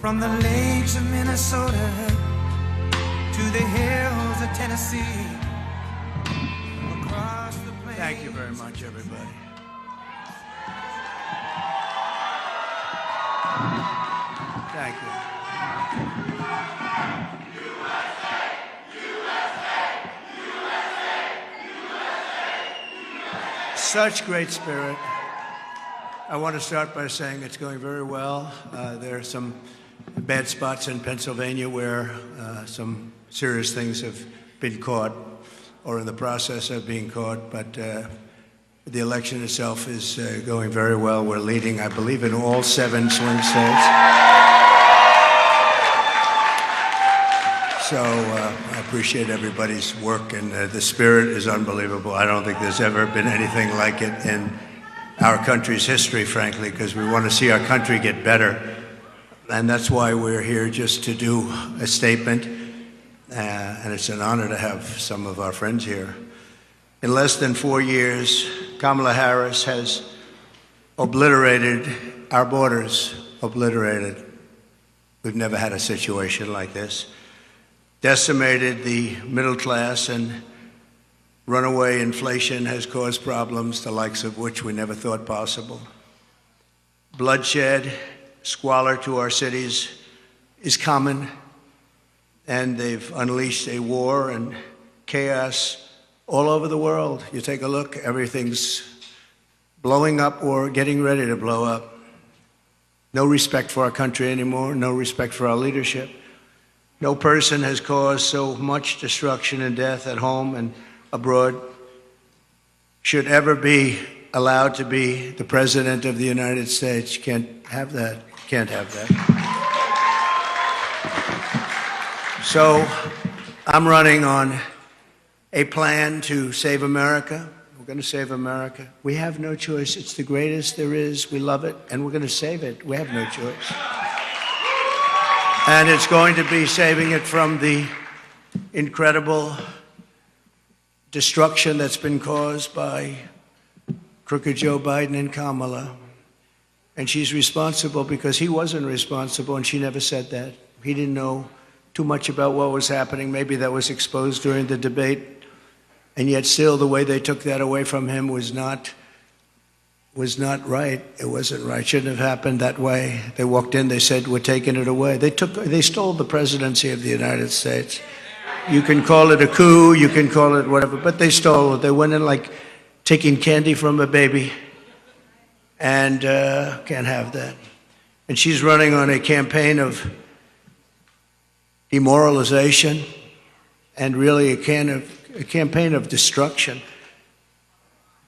From the lakes of Minnesota to the hills of Tennessee, across the plains. Thank you very much, everybody. Thank you. Such great spirit. I want to start by saying it's going very well. There are some bad spots in Pennsylvania where some serious things have been caught or in the process of being caught, but the election itself is going very well. We're leading, I believe, in all 7 swing states. So I appreciate everybody's work, and the spirit is unbelievable. I don't think there's ever been anything like it in our country's history, frankly, because we want to see our country get better. And that's why we're here, just to do a statement. And it's an honor to have some of our friends here. In less than 4 years, Kamala Harris has obliterated our borders, obliterated. We've never had a situation like this. Decimated the middle class, and runaway inflation has caused problems, the likes of which we never thought possible. Bloodshed, squalor to our cities is common, and they've unleashed a war and chaos all over the world. You take a look, everything's blowing up or getting ready to blow up. No respect for our country anymore, no respect for our leadership. No person has caused so much destruction and death at home and abroad should ever be allowed to be the President of the United States. You can't have that. Can't have that. So I'm running on a plan to save America. We're going to save America. We have no choice. It's the greatest there is. We love it, and we're going to save it. We have no choice. And it's going to be saving it from the incredible destruction that's been caused by crooked Joe Biden and Kamala. And she's responsible because he wasn't responsible, and she never said that. He didn't know too much about what was happening. Maybe that was exposed during the debate. And yet still the way they took that away from him was not right. It wasn't right. Shouldn't have happened that way. They walked in, they said, we're taking it away. They stole the presidency of the United States. You can call it a coup, you can call it whatever, but they stole it. They went in like taking candy from a baby, and can't have that. And she's running on a campaign of demoralization and really a campaign of destruction.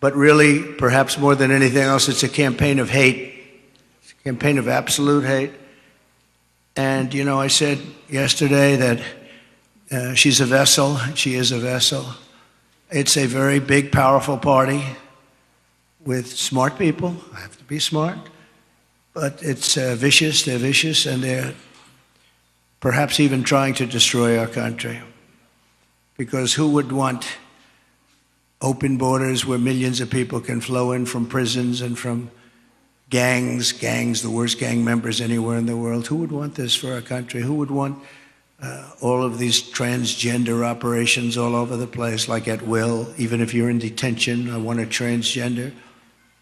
But really, perhaps more than anything else, it's a campaign of hate. It's a campaign of absolute hate. And, you know, I said yesterday that she's a vessel. She is a vessel. It's a very big, powerful party with smart people. I have to be smart. But it's vicious. They're vicious, and they're perhaps even trying to destroy our country. Because who would want open borders where millions of people can flow in from prisons and from gangs, the worst gang members anywhere in the world? Who would want this for our country? Who would want all of these transgender operations all over the place, like at will? Even if you're in detention, I want a transgender.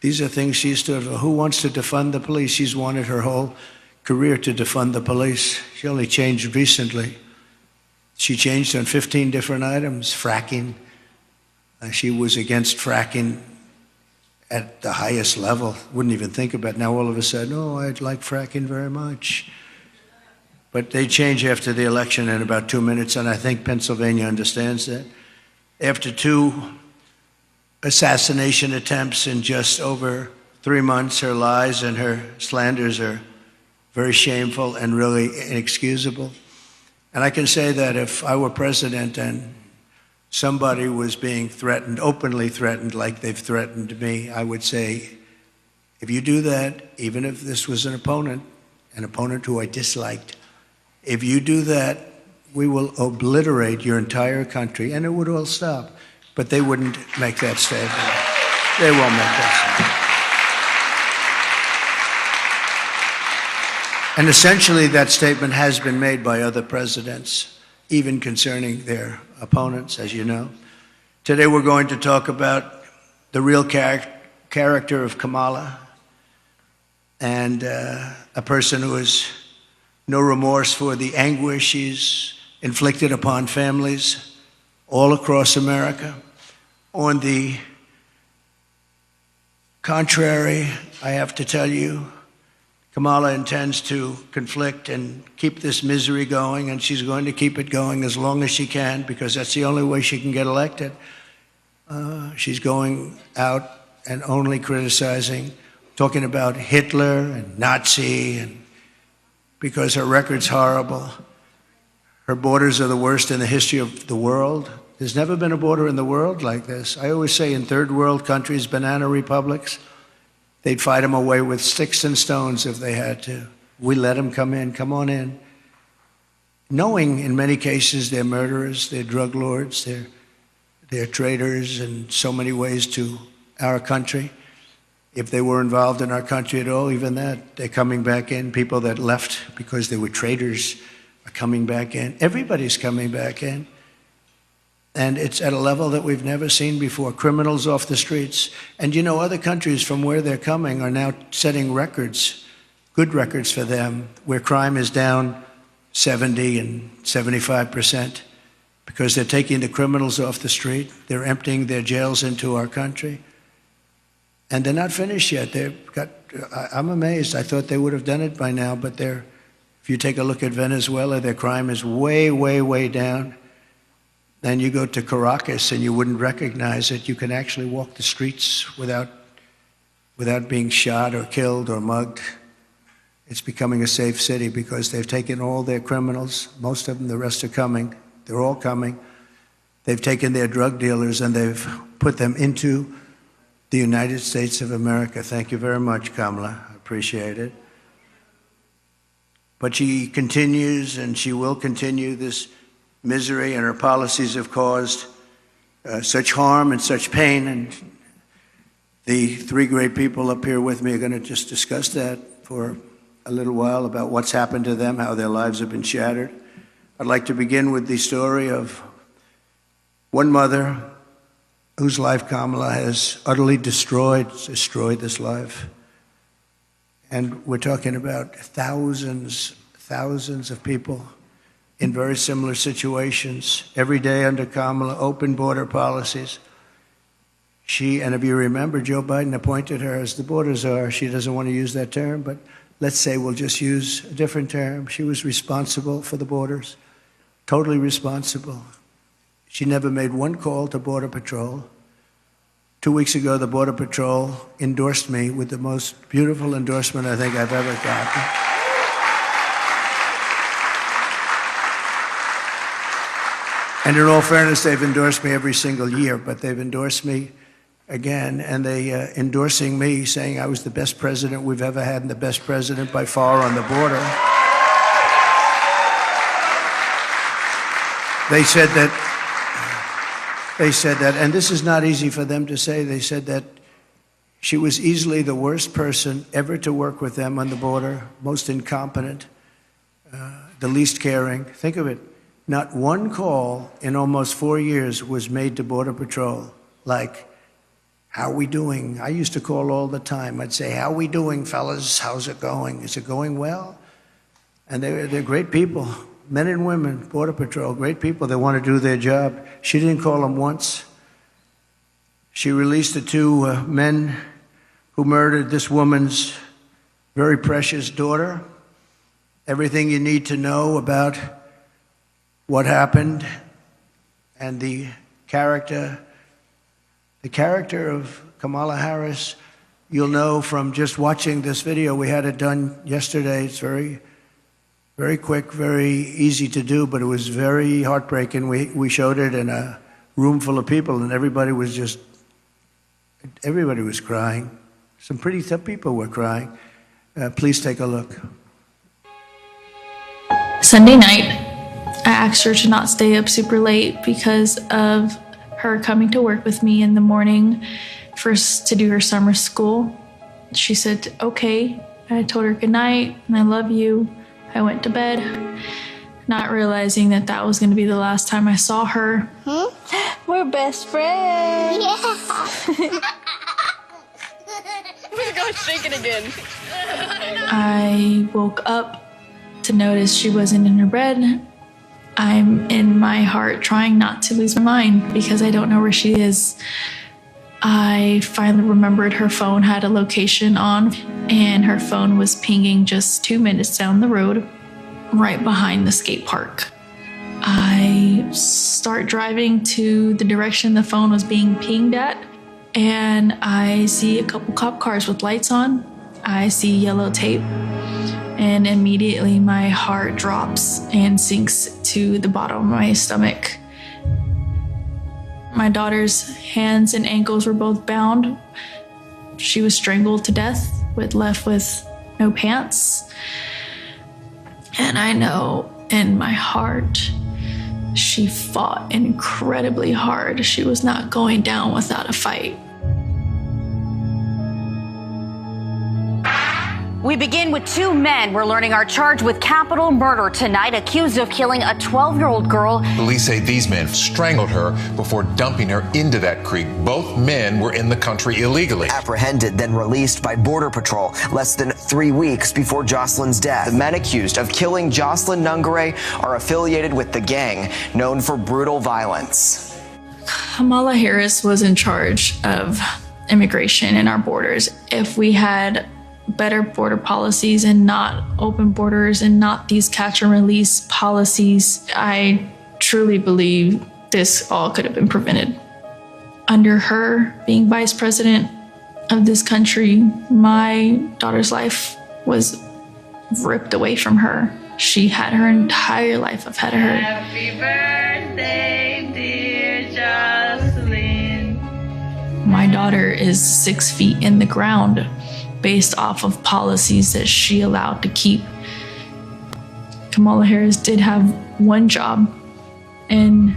These are things she stood for. Who wants to defund the police? She's wanted her whole career to defund the police. She only changed recently. She changed on 15 different items. Fracking. She was against fracking at the highest level. Wouldn't even think about it. Now all of a sudden, oh, I'd like fracking very much. But they change after the election in about 2 minutes, and I think Pennsylvania understands that. After 2 assassination attempts in just over 3 months, her lies and her slanders are very shameful and really inexcusable. And I can say that if I were president and somebody was being threatened, openly threatened like they've threatened me, I would say, if you do that, even if this was an opponent who I disliked, if you do that, we will obliterate your entire country, and it would all stop. But they wouldn't make that statement. They won't make that And essentially, that statement has been made by other presidents, even concerning their opponents, as you know. Today, we're going to talk about the real character of Kamala, and a person who has no remorse for the anguish she's inflicted upon families all across America. On the contrary, I have to tell you, Kamala intends to conflict and keep this misery going, and she's going to keep it going as long as she can, because that's the only way she can get elected. She's going out and only criticizing, talking about Hitler and Nazi, and because her record's horrible. Her borders are the worst in the history of the world. There's never been a border in the world like this. I always say in third world countries, banana republics, they'd fight them away with sticks and stones if they had to. We let them come in, come on in. Knowing in many cases they're murderers, they're drug lords, they're traitors in so many ways to our country. If they were involved in our country at all, even that, they're coming back in. People that left because they were traitors are coming back in. Everybody's coming back in. And it's at a level that we've never seen before. Criminals off the streets. And you know, other countries from where they're coming are now setting records, good records for them, where crime is down 70 and 75%, because they're taking the criminals off the street. They're emptying their jails into our country. And they're not finished yet. I'm amazed. I thought they would have done it by now, but if you take a look at Venezuela, their crime is way, way, way down. Then you go to Caracas and you wouldn't recognize it. You can actually walk the streets without being shot or killed or mugged. It's becoming a safe city because they've taken all their criminals, most of them, the rest are coming. They're all coming. They've taken their drug dealers and they've put them into the United States of America. Thank you very much, Kamala. I appreciate it. But she continues, and she will continue this misery, and her policies have caused such harm and such pain. And the three great people up here with me are going to just discuss that for a little while, about what's happened to them, how their lives have been shattered. I'd like to begin with the story of one mother whose life Kamala has utterly destroyed this life. And we're talking about thousands of people in very similar situations. Every day under Kamala, open border policies. And if you remember, Joe Biden appointed her as the border czar. She doesn't want to use that term, but let's say we'll just use a different term. She was responsible for the borders, totally responsible. She never made one call to Border Patrol. 2 weeks ago, the Border Patrol endorsed me with the most beautiful endorsement I think I've ever gotten. And in all fairness, they've endorsed me every single year, but they've endorsed me again, and they endorsing me, saying I was the best president we've ever had and the best president by far on the border. They said that, and this is not easy for them to say, they said that she was easily the worst person ever to work with them on the border, most incompetent, the least caring. Think of it. Not one call in almost 4 years was made to Border Patrol, like, how are we doing? I used to call all the time. I'd say, how are we doing, fellas? How's it going? Is it going well? And they're great people, men and women, Border Patrol, great people. They want to do their job. She didn't call them once. She released the two men who murdered this woman's very precious daughter. Everything you need to know about what happened, and the character of Kamala Harris, you'll know from just watching this video. We had it done yesterday. It's very, very quick, very easy to do, but it was very heartbreaking. We showed it in a room full of people, and everybody was crying. Some pretty tough people were crying. Please take a look. Sunday night, I asked her to not stay up super late because of her coming to work with me in the morning to do her summer school. She said, okay. I told her good night and I love you. I went to bed, not realizing that that was going to be the last time I saw her. We're best friends. Yeah. We're going to shake it again. I woke up to notice she wasn't in her bed. I'm in my heart trying not to lose my mind because I don't know where she is. I finally remembered her phone had a location on, and her phone was pinging just 2 minutes down the road, right behind the skate park. I start driving to the direction the phone was being pinged at, and I see a couple cop cars with lights on. I see yellow tape, and immediately my heart drops and sinks to the bottom of my stomach. My daughter's hands and ankles were both bound. She was strangled to death, left with no pants. And I know in my heart, she fought incredibly hard. She was not going down without a fight. We begin with two men we're learning are charged with capital murder tonight, accused of killing a 12-year-old girl. Police say these men strangled her before dumping her into that creek. Both men were in the country illegally. Apprehended, then released by Border Patrol less than 3 weeks before Jocelyn's death. The men accused of killing Jocelyn Nungare are affiliated with the gang known for brutal violence. Kamala Harris was in charge of immigration in our borders. If we had better border policies and not open borders and not these catch and release policies, I truly believe this all could have been prevented. Under her being vice president of this country, my daughter's life was ripped away from her. She had her entire life ahead of her. Happy birthday, dear Jocelyn. My daughter is 6 feet in the ground based off of policies that she allowed to keep. Kamala Harris did have one job, and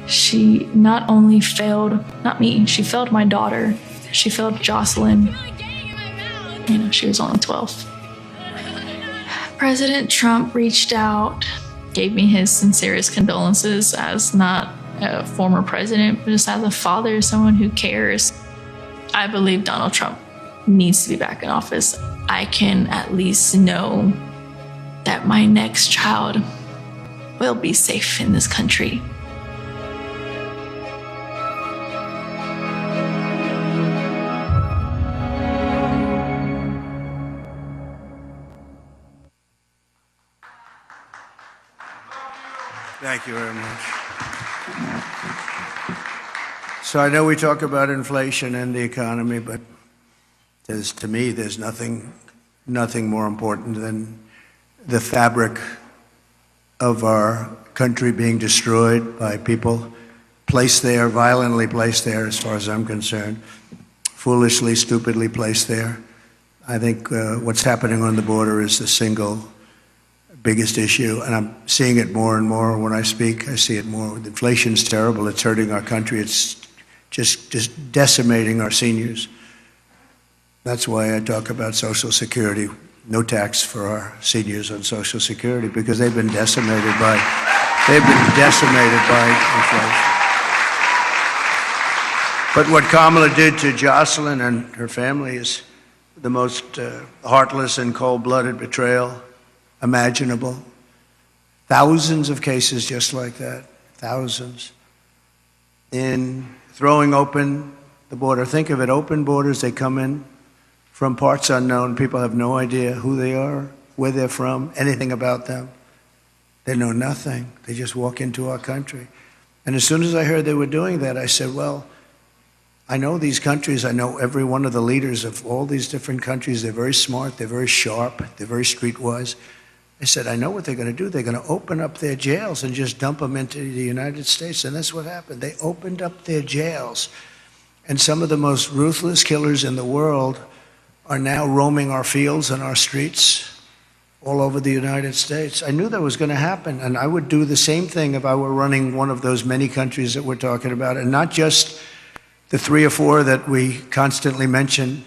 she not only failed, not me, she failed my daughter. She failed Jocelyn. You know, she was only 12. President Trump reached out, gave me his sincerest condolences as not a former president, but just as a father, someone who cares. I believe Donald Trump needs to be back in office. I can at least know that my next child will be safe in this country. Thank you very much. So I know we talk about inflation and the economy, but to me, there's nothing more important than the fabric of our country being destroyed by people placed there, violently placed there, as far as I'm concerned, foolishly, stupidly placed there. I think what's happening on the border is the single biggest issue, and I'm seeing it more and more when I speak. I see it more. Inflation's terrible. It's hurting our country. It's just decimating our seniors. That's why I talk about Social Security, no tax for our seniors on Social Security, because they've been decimated by inflation. But what Kamala did to Jocelyn and her family is the most heartless and cold-blooded betrayal imaginable. Thousands of cases just like that, thousands. In throwing open the border, think of it, open borders, they come in from parts unknown. People have no idea who they are, where they're from, anything about them. They know nothing. They just walk into our country. And as soon as I heard they were doing that, I said, well, I know these countries. I know every one of the leaders of all these different countries. They're very smart. They're very sharp. They're very streetwise. I said, I know what they're going to do. They're going to open up their jails and just dump them into the United States. And that's what happened. They opened up their jails. And some of the most ruthless killers in the world are now roaming our fields and our streets all over the United States. I knew that was going to happen, and I would do the same thing if I were running one of those many countries that we're talking about, and not just the 3 or 4 that we constantly mention,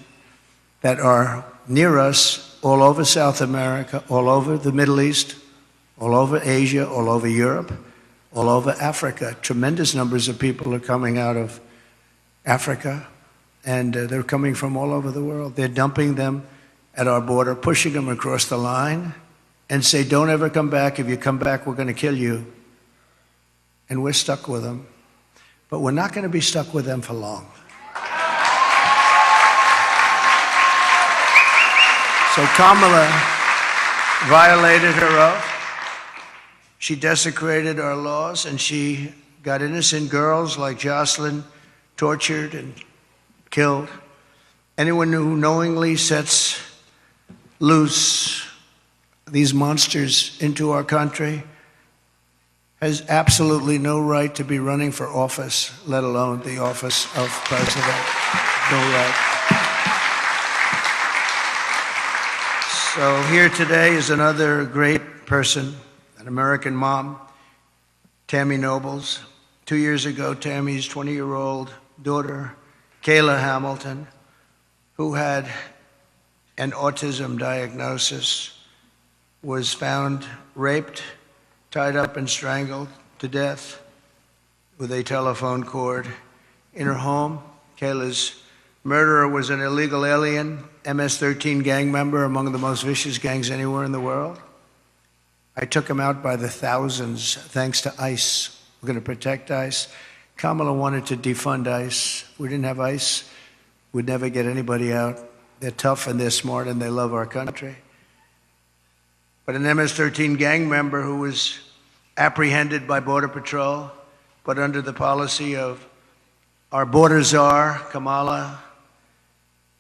that are near us, all over South America, all over the Middle East, all over Asia, all over Europe, all over Africa. Tremendous numbers of people are coming out of Africa, and they're coming from all over the world. They're dumping them at our border, pushing them across the line, and say, don't ever come back. If you come back, we're going to kill you. And we're stuck with them. But we're not going to be stuck with them for long. So Kamala violated her oath. She desecrated our laws, and she got innocent girls like Jocelyn tortured and killed. Anyone who knowingly sets loose these monsters into our country has absolutely no right to be running for office, let alone the office of president. No right. So here today is another great person, an American mom, Tammy Nobles. 2 years ago, Tammy's 20-year-old daughter, Kayla Hamilton, who had an autism diagnosis, was found raped, tied up and strangled to death with a telephone cord in her home. Kayla's murderer was an illegal alien, MS-13 gang member, among the most vicious gangs anywhere in the world. I took him out by the thousands, thanks to ICE. We're going to protect ICE. Kamala wanted to defund ICE. If we didn't have ICE, we'd never get anybody out. They're tough and they're smart and they love our country. But an MS-13 gang member who was apprehended by Border Patrol, but under the policy of our border czar, Kamala,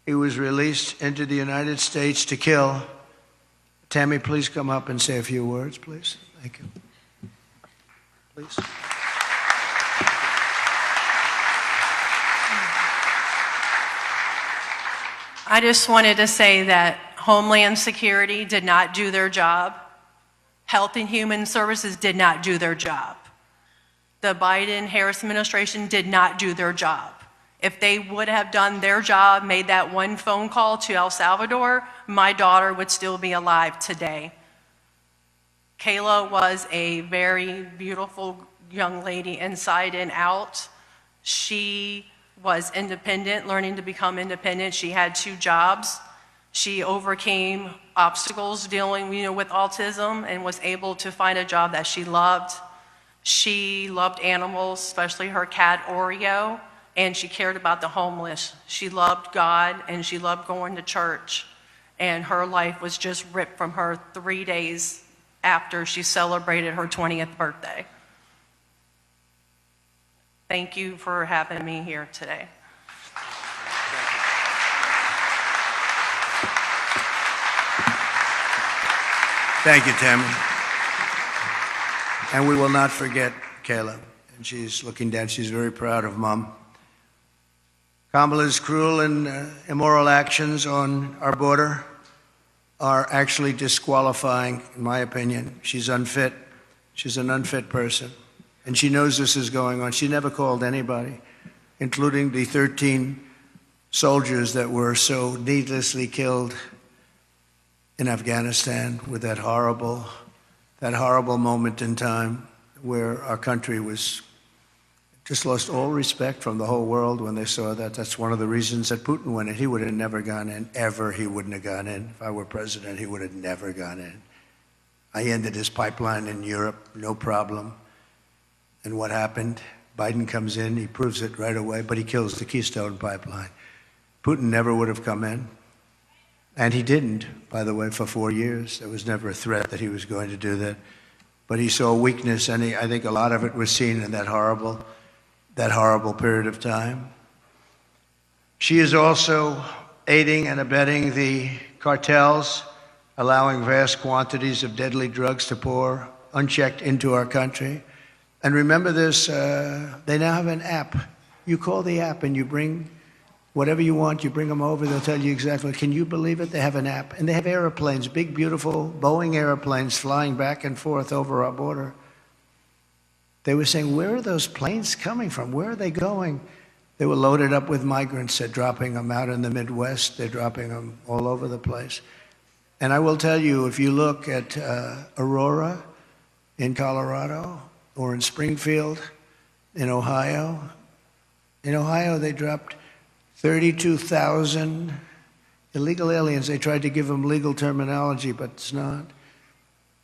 he was released into the United States to kill. Tammy, please come up and say a few words, please. Thank you. Please. I just wanted to say that Homeland Security did not do their job. Health and Human Services did not do their job. The Biden-Harris administration did not do their job. If they would have done their job, made that one phone call to El Salvador, my daughter would still be alive today. Kayla was a very beautiful young lady inside and out. She was independent, learning to become independent. She had 2 jobs. She overcame obstacles dealing, with autism and was able to find a job that she loved. She loved animals, especially her cat Oreo, and she cared about the homeless. She loved God and she loved going to church. And her life was just ripped from her 3 days after she celebrated her 20th birthday. Thank you for having me here today. Thank you, Tammy. And we will not forget Kayla. And she's looking down. She's very proud of Mom. Kamala's cruel and immoral actions on our border are actually disqualifying, in my opinion. She's unfit. She's an unfit person. And she knows this is going on. She never called anybody, including the 13 soldiers that were so needlessly killed in Afghanistan with that horrible moment in time where our country was just lost all respect from the whole world when they saw that. That's one of the reasons that Putin went in. He would have never gone in, ever. He wouldn't have gone in. If I were president, he would have never gone in. I ended his pipeline in Europe, no problem. And what happened? Biden comes in, he proves it right away, but he kills the Keystone Pipeline. Putin never would have come in. And he didn't, by the way, for 4 years. There was never a threat that he was going to do that. But he saw weakness, and I think a lot of it was seen in that horrible period of time. She is also aiding and abetting the cartels, allowing vast quantities of deadly drugs to pour unchecked into our country. And remember this, they now have an app. You call the app and you bring whatever you want, you bring them over, they'll tell you exactly. Can you believe it? They have an app. And they have airplanes, big, beautiful Boeing airplanes flying back and forth over our border. They were saying, where are those planes coming from? Where are they going? They were loaded up with migrants. They're dropping them out in the Midwest. They're dropping them all over the place. And I will tell you, if you look at Aurora in Colorado or in Springfield in Ohio they dropped 32,000 illegal aliens. They tried to give them legal terminology, but it's not.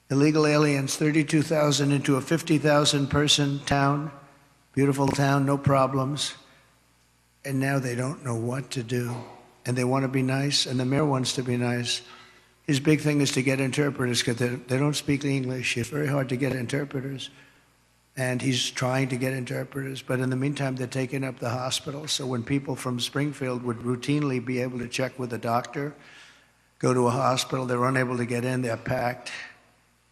Illegal aliens, 32,000 into a 50,000 person town, beautiful town, no problems. And now they don't know what to do. And they want to be nice, and the mayor wants to be nice. His big thing is to get interpreters because they don't speak English. It's very hard to get interpreters. And he's trying to get interpreters. But in the meantime, they're taking up the hospital. So when people from Springfield would routinely be able to check with a doctor, go to a hospital, they're unable to get in, they're packed.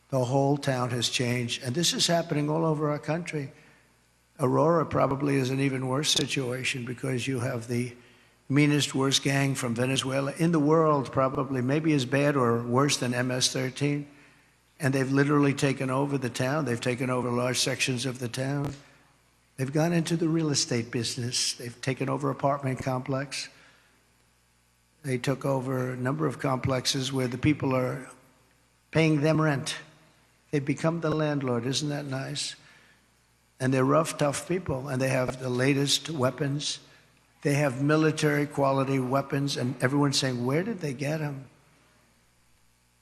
The whole town has changed. And this is happening all over our country. Aurora probably is an even worse situation because you have the meanest, worst gang from Venezuela in the world, probably, maybe as bad or worse than MS-13. And they've literally taken over the town. They've taken over large sections of the town. They've gone into the real estate business. They've taken over apartment complex. They took over a number of complexes where the people are paying them rent. They've become the landlord. Isn't that nice? And they're rough, tough people, and they have the latest weapons. They have military quality weapons, and everyone's saying, where did they get them?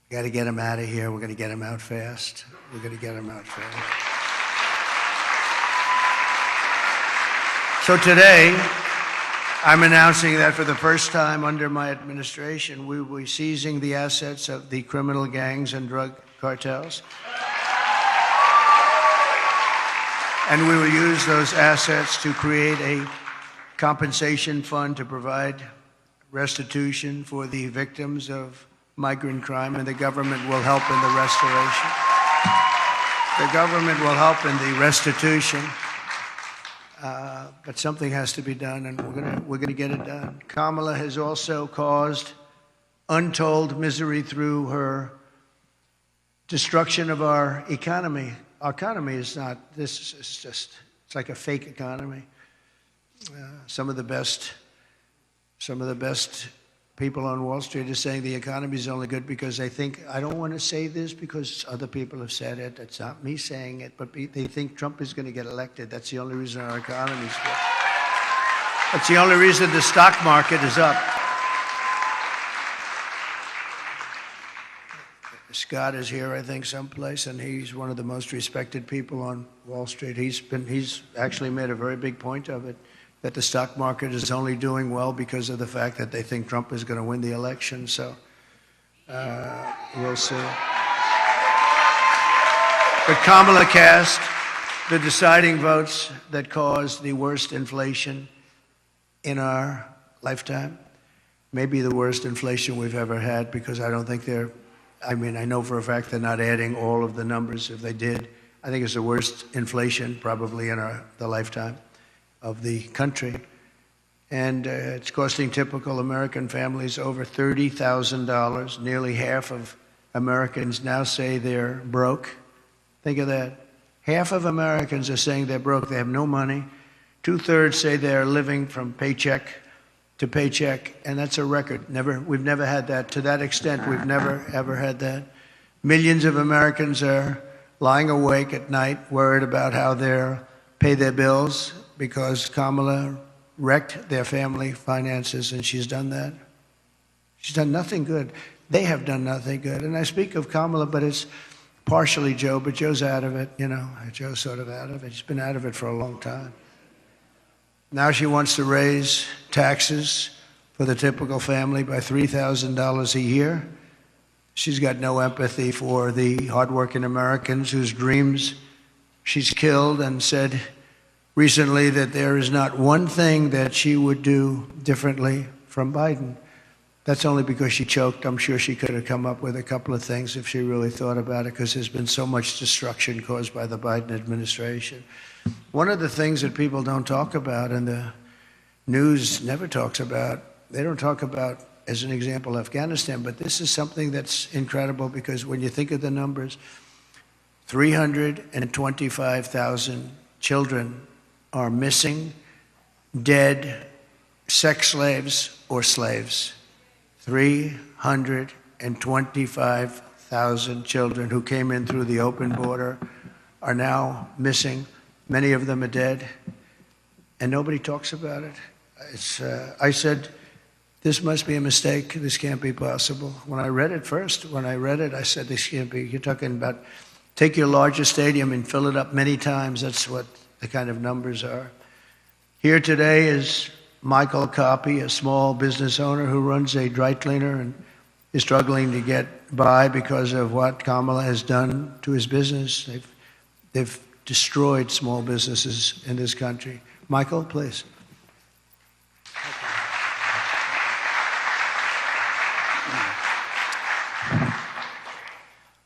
We got to get them out of here. We're going to get them out fast. We're going to get them out fast. So today, I'm announcing that for the first time under my administration, we will be seizing the assets of the criminal gangs and drug cartels. And we will use those assets to create a compensation fund to provide restitution for the victims of migrant crime, and the government will help in the restoration. The government will help in the restitution, but something has to be done, and we're gonna get it done. Kamala has also caused untold misery through her destruction of our economy. Our economy is not, this is just, it's like a fake economy. Some of the best people on Wall Street are saying the economy is only good because they think, I don't want to say this because other people have said it. It's not me saying it, but they think Trump is going to get elected. That's the only reason our economy is good. That's the only reason the stock market is up. Scott is here, I think, someplace, and he's one of the most respected people on Wall Street. He's actually made a very big point of it, that the stock market is only doing well because of the fact that they think Trump is going to win the election. So we'll see. But Kamala cast the deciding votes that caused the worst inflation in our lifetime, maybe the worst inflation we've ever had, because I don't think I know for a fact they're not adding all of the numbers. If they did, I think it's the worst inflation probably in the lifetime of the country. And it's costing typical American families over $30,000. Nearly half of Americans now say they're broke. Think of that. Half of Americans are saying they're broke. They have no money. 2/3 say they're living from paycheck to paycheck, and that's a record. We've never had that. To that extent, we've never, ever had that. Millions of Americans are lying awake at night, worried about how they'll pay their bills because Kamala wrecked their family finances, and she's done that. She's done nothing good. They have done nothing good. And I speak of Kamala, but it's partially Joe, but Joe's out of it, Joe's sort of out of it. He's been out of it for a long time. Now she wants to raise taxes for the typical family by $3,000 a year. She's got no empathy for the hardworking Americans whose dreams she's killed, and said recently that there is not one thing that she would do differently from Biden. That's only because she choked. I'm sure she could have come up with a couple of things if she really thought about it, because there's been so much destruction caused by the Biden administration. One of the things that people don't talk about, and the news never talks about, they don't talk about, as an example, Afghanistan, but this is something that's incredible, because when you think of the numbers, 325,000 children are missing. dead sex slaves or slaves. 325,000 children who came in through the open border are now missing. Many of them are dead, and nobody talks about it. I said, this must be a mistake. This can't be possible. When I read it, I said, this can't be. You're talking about take your largest stadium and fill it up many times. That's what the kind of numbers are. Here today is Michael Copy, a small business owner who runs a dry cleaner and is struggling to get by because of what Kamala has done to his business. They've destroyed small businesses in this country. Michael, please.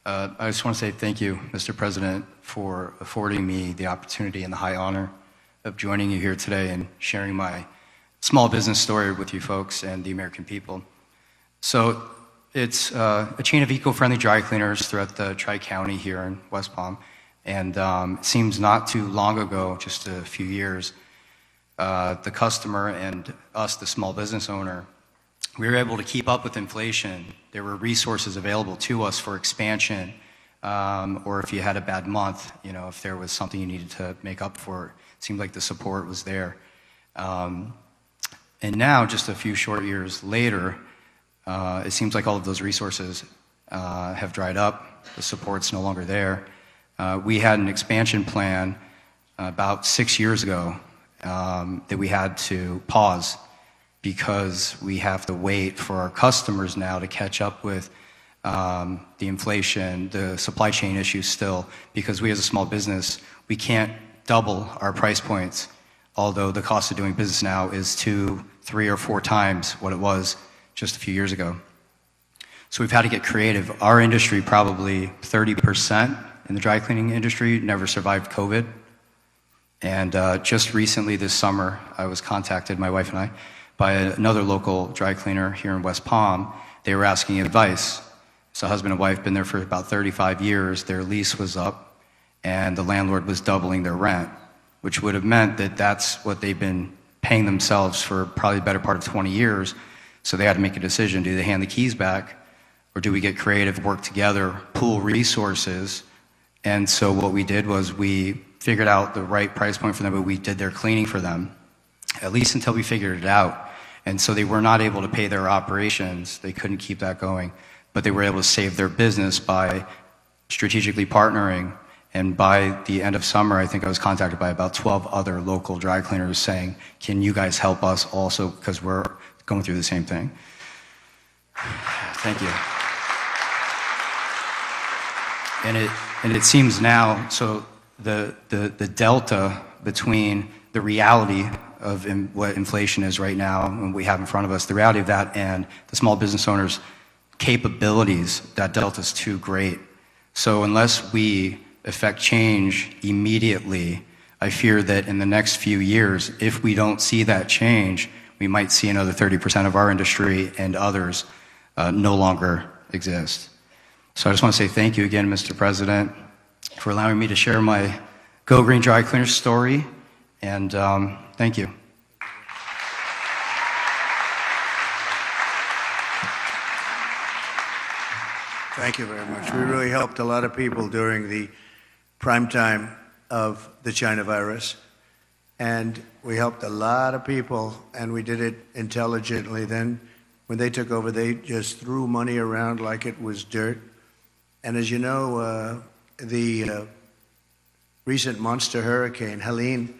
I just want to say thank you, Mr. President, for affording me the opportunity and the high honor of joining you here today and sharing my small business story with you folks and the American people. So it's a chain of eco-friendly dry cleaners throughout the Tri-County here in West Palm. And it seems not too long ago, just a few years, the customer and us, the small business owner, we were able to keep up with inflation. There were resources available to us for expansion, or if you had a bad month, you know, if there was something you needed to make up for, it seemed like the support was there. And now, just a few short years later, it seems like all of those resources have dried up. The support's no longer there. We had an expansion plan about 6 years ago that we had to pause because we have to wait for our customers now to catch up with the inflation, the supply chain issues still, because we as a small business, we can't double our price points, although the cost of doing business now is 2, 3, or 4 times what it was just a few years ago. So we've had to get creative. Our industry, probably 30% in the dry cleaning industry, never survived COVID. And just recently this summer, I was contacted, my wife and I, by another local dry cleaner here in West Palm. They were asking advice. So husband and wife, been there for about 35 years. Their lease was up, and the landlord was doubling their rent, which would have meant that that's what they've been paying themselves for probably the better part of 20 years. So they had to make a decision. Do they hand the keys back, or do we get creative, work together, pool resources? And so what we did was we figured out the right price point for them, but we did their cleaning for them, at least until we figured it out. And so they were not able to pay their operations. They couldn't keep that going, but they were able to save their business by strategically partnering. And by the end of summer, I think I was contacted by about 12 other local dry cleaners saying, can you guys help us also, because we're going through the same thing. Thank you. And it seems now, so the delta between the reality of what inflation is right now and we have in front of us, the reality of that and the small business owners' capabilities, that delta is too great. So unless we effect change immediately, I fear that in the next few years, if we don't see that change, we might see another 30% of our industry and others no longer exist. So I just want to say thank you again, Mr. President, for allowing me to share my Go Green Dry Cleaner story, and thank you. Thank you very much. We really helped a lot of people during the prime time of the China virus, and we helped a lot of people, and we did it intelligently. Then when they took over, they just threw money around like it was dirt. And as you know, the recent monster hurricane, Helene,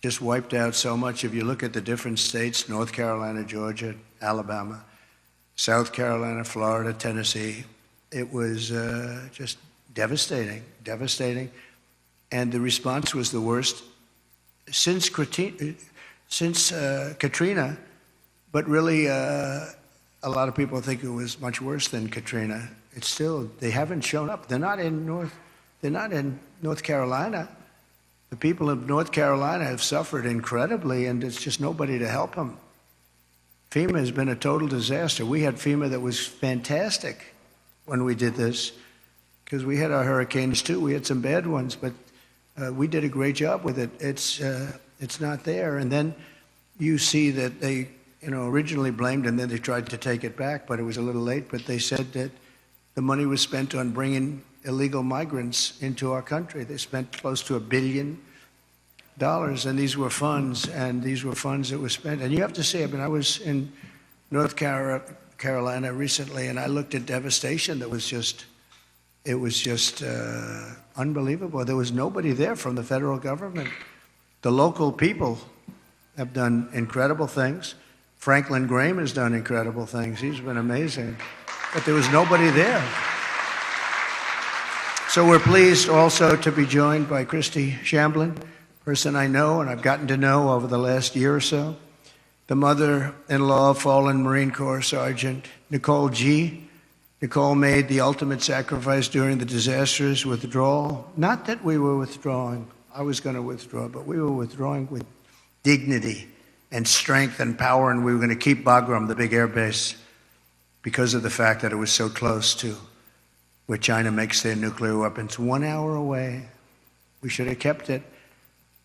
just wiped out so much. If you look at the different states, North Carolina, Georgia, Alabama, South Carolina, Florida, Tennessee, it was just devastating. And the response was the worst since Katrina, but really a lot of people think it was much worse than Katrina. It's still, they haven't shown up. They're not in North Carolina. The people of North Carolina have suffered incredibly, and it's just nobody to help them. FEMA has been a total disaster. We had FEMA that was fantastic when we did this, because we had our hurricanes too. We had some bad ones, but we did a great job with it. It's not there. And then you see that they, originally blamed and then they tried to take it back, but it was a little late. But they said that the money was spent on bringing illegal migrants into our country. They spent close to $1 billion, and these were funds that were spent. And you have to say, I was in North Carolina recently, and I looked at devastation that was just unbelievable. There was nobody there from the federal government. The local people have done incredible things. Franklin Graham has done incredible things. He's been amazing. But there was nobody there. So we're pleased also to be joined by Christy Shamblin, a person I know and I've gotten to know over the last year or so, the mother-in-law of fallen Marine Corps Sergeant Nicole G. Nicole made the ultimate sacrifice during the disastrous withdrawal. Not that we were withdrawing. I was going to withdraw, but we were withdrawing with dignity and strength and power, and we were going to keep Bagram, the big air base, because of the fact that it was so close to where China makes their nuclear weapons. 1 hour away. We should have kept it,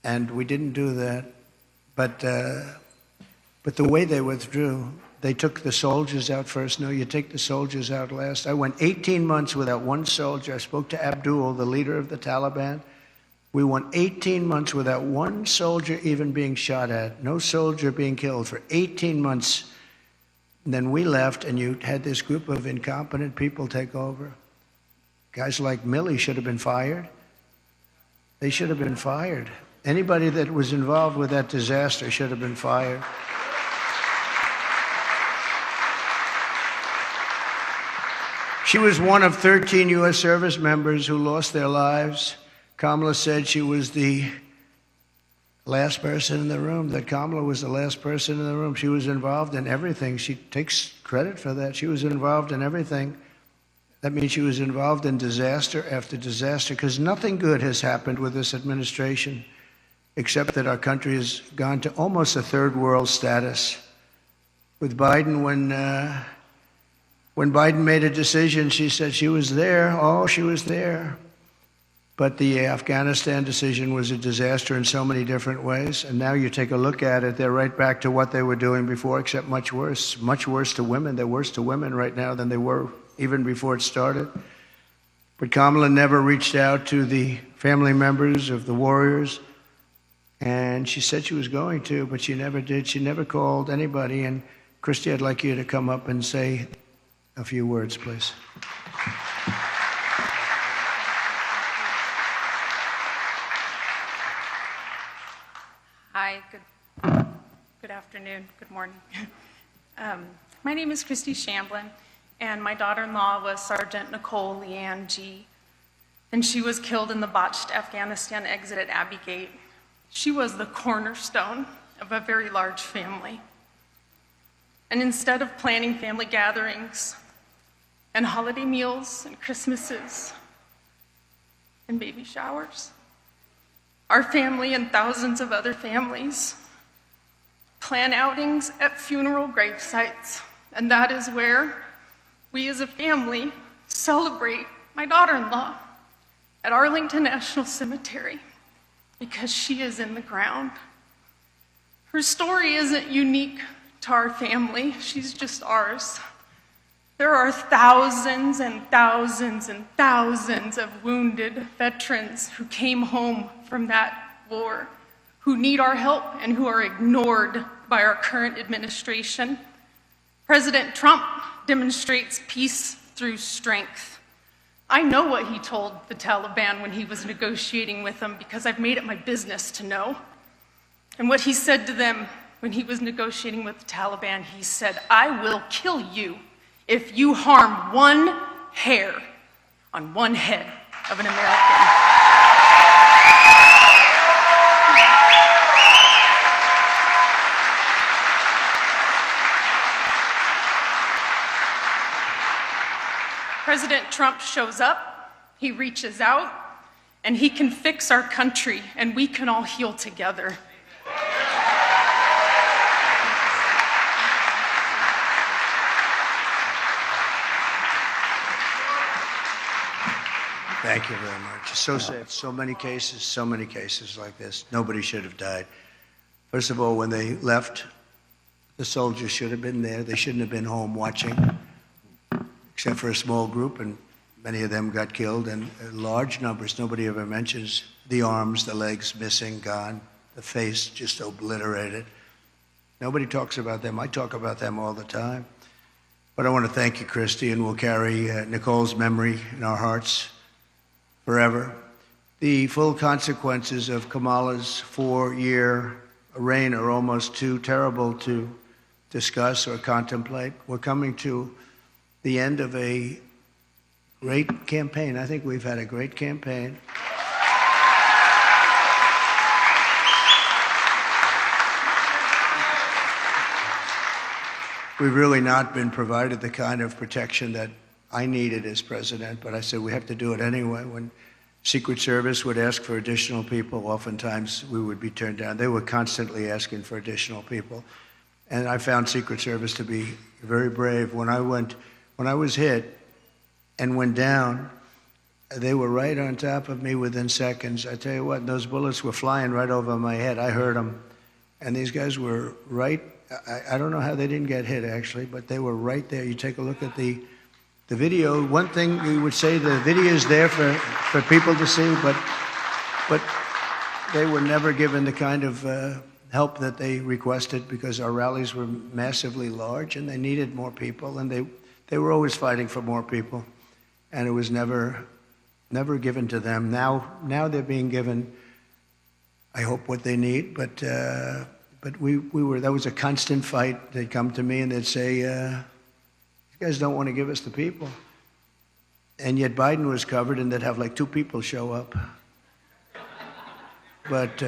and we didn't do that. But the way they withdrew, they took the soldiers out first. No, you take the soldiers out last. I went 18 months without one soldier. I spoke to Abdul, the leader of the Taliban. We went 18 months without one soldier even being shot at, no soldier being killed for 18 months. And then we left, and you had this group of incompetent people take over. Guys like Milley should have been fired. They should have been fired. Anybody that was involved with that disaster should have been fired. She was one of 13 U.S. service members who lost their lives. Kamala said she was the last person in the room, that Kamala was the last person in the room. She was involved in everything. She takes credit for that. She was involved in everything. That means she was involved in disaster after disaster, because nothing good has happened with this administration, except that our country has gone to almost a third world status. With Biden, when Biden made a decision, she said she was there. Oh, she was there. But the Afghanistan decision was a disaster in so many different ways. And now you take a look at it, they're right back to what they were doing before, except much worse to women. They're worse to women right now than they were even before it started. But Kamala never reached out to the family members of the warriors. And she said she was going to, but she never did. She never called anybody. And Christy, I'd like you to come up and say a few words, please. Hi, good afternoon, good morning. My name is Christy Shamblin, and my daughter-in-law was Sergeant Nicole Leanne G., and she was killed in the botched Afghanistan exit at Abbey Gate. She was the cornerstone of a very large family. And instead of planning family gatherings and holiday meals and Christmases and baby showers, our family and thousands of other families plan outings at funeral grave sites, and that is where we as a family celebrate my daughter-in-law at Arlington National Cemetery, because she is in the ground. Her story isn't unique to our family, she's just ours. There are thousands and thousands and thousands of wounded veterans who came home from that war, who need our help and who are ignored by our current administration. President Trump demonstrates peace through strength. I know what he told the Taliban when he was negotiating with them, because I've made it my business to know. And what he said to them when he was negotiating with the Taliban, he said, "I will kill you if you harm one hair on one head of an American." President Trump shows up, he reaches out, and he can fix our country, and we can all heal together. Thank you very much. It's so sad. So many cases like this. Nobody should have died. First of all, when they left, the soldiers should have been there. They shouldn't have been home watching, except for a small group, and many of them got killed, and large numbers. Nobody ever mentions the arms, the legs missing, gone, the face just obliterated. Nobody talks about them. I talk about them all the time. But I want to thank you, Christy, and we'll carry Nicole's memory in our hearts forever. The full consequences of Kamala's 4-year reign are almost too terrible to discuss or contemplate. We're coming to the end of a great campaign. I think we've had a great campaign. We've really not been provided the kind of protection that I needed as president, but I said we have to do it anyway. When Secret Service would ask for additional people, oftentimes we would be turned down. They were constantly asking for additional people. And I found Secret Service to be very brave. When I was hit and went down, they were right on top of me within seconds. I tell you what, those bullets were flying right over my head. I heard them. And these guys were right. I don't know how they didn't get hit, actually, but they were right there. You take a look at the video. One thing we would say, the video is there for people to see, but they were never given the kind of help that they requested, because our rallies were massively large and they needed more people, and they were always fighting for more people, and it was never given to them. Now they're being given, I hope, what they need, but that was a constant fight. They'd come to me and they'd say, you guys don't want to give us the people. And yet Biden was covered, and they'd have like 2 people show up. But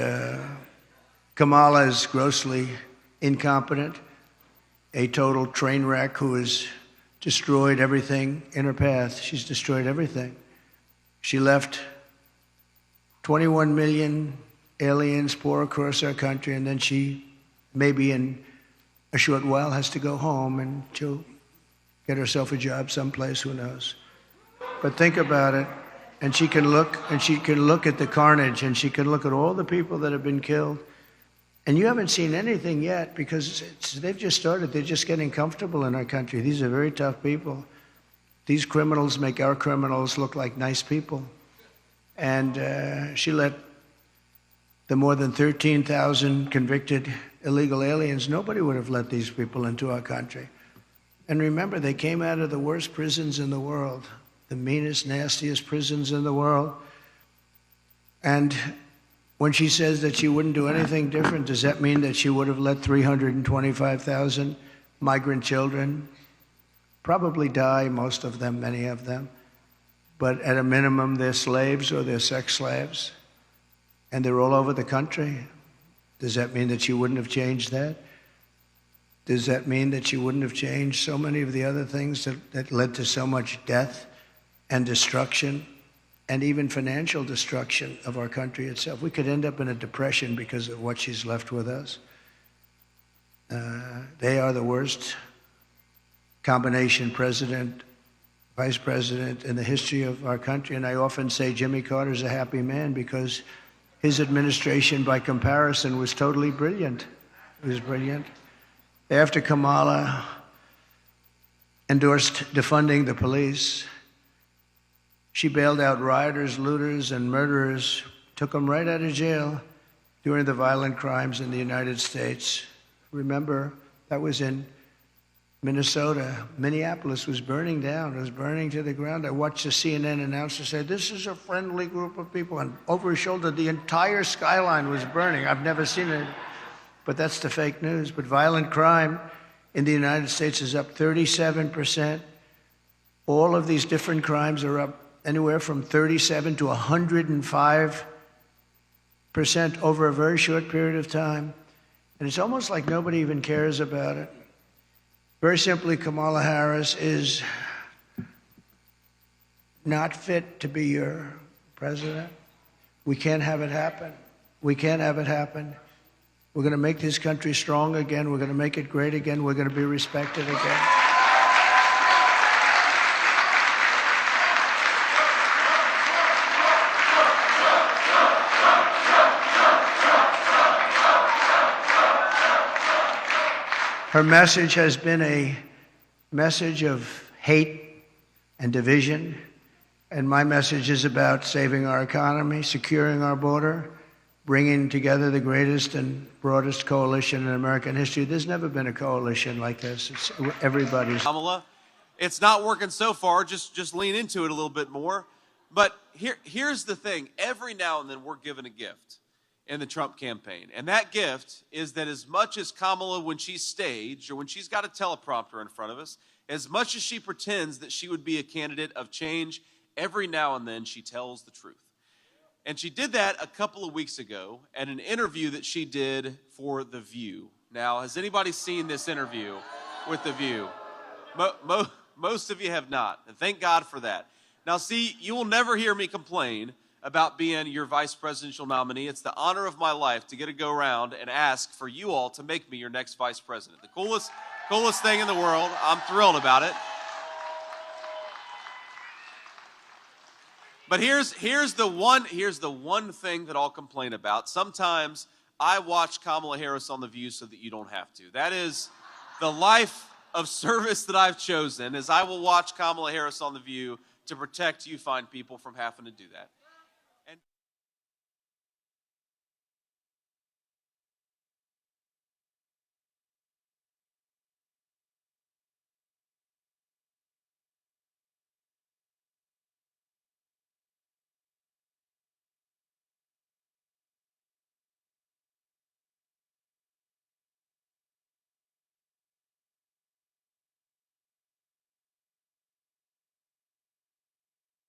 Kamala is grossly incompetent, a total train wreck who has destroyed everything in her path. She's destroyed everything. She left 21 million aliens pour across our country, and then she, maybe in a short while, has to go home, and she'll get herself a job someplace, who knows. But think about it, and she can look at the carnage, and she can look at all the people that have been killed. And you haven't seen anything yet, because they've just started. They're just getting comfortable in our country. These are very tough people. These criminals make our criminals look like nice people. And she let the more than 13,000 convicted illegal aliens, nobody would have let these people into our country. And remember, they came out of the worst prisons in the world, the meanest, nastiest prisons in the world. And when she says that she wouldn't do anything different, does that mean that she would have let 325,000 migrant children probably die, most of them, many of them? But at a minimum, they're slaves or they're sex slaves. And they're all over the country. Does that mean that she wouldn't have changed that? Does that mean that she wouldn't have changed so many of the other things that led to so much death and destruction and even financial destruction of our country itself? We could end up in a depression because of what she's left with us. They are the worst combination president, vice president in the history of our country. And I often say Jimmy Carter's a happy man, because his administration, by comparison, was totally brilliant. It was brilliant. After Kamala endorsed defunding the police, she bailed out rioters, looters, and murderers, took them right out of jail during the violent crimes in the United States. Remember, that was in Minnesota. Minneapolis was burning down. It was burning to the ground. I watched the CNN announcer say, this is a friendly group of people. And over his shoulder, the entire skyline was burning. I've never seen it, but that's the fake news. But violent crime in the United States is up 37%. All of these different crimes are up anywhere from 37 to 105% over a very short period of time. And it's almost like nobody even cares about it. Very simply, Kamala Harris is not fit to be your president. We can't have it happen. We can't have it happen. We're going to make this country strong again. We're going to make it great again. We're going to be respected again. Her message has been a message of hate and division, and my message is about saving our economy, securing our border, bringing together the greatest and broadest coalition in American history. There's never been a coalition like this. It's everybody's. Kamala, it's not working so far. Just lean into it a little bit more. But here's the thing. Every now and then we're given a gift in the Trump campaign. And that gift is that as much as Kamala, when she's staged or when she's got a teleprompter in front of us, as much as she pretends that she would be a candidate of change, every now and then she tells the truth. And she did that a couple of weeks ago at an interview that she did for The View. Now, has anybody seen this interview with The View? Most of you have not, and thank God for that. Now, see, you will never hear me complain about being your vice presidential nominee. It's the honor of my life to get to go around and ask for you all to make me your next vice president. The coolest thing in the world. I'm thrilled about it. But here's the one thing that I'll complain about. Sometimes I watch Kamala Harris on The View so that you don't have to. That is the life of service that I've chosen, is I will watch Kamala Harris on The View to protect you fine people from having to do that.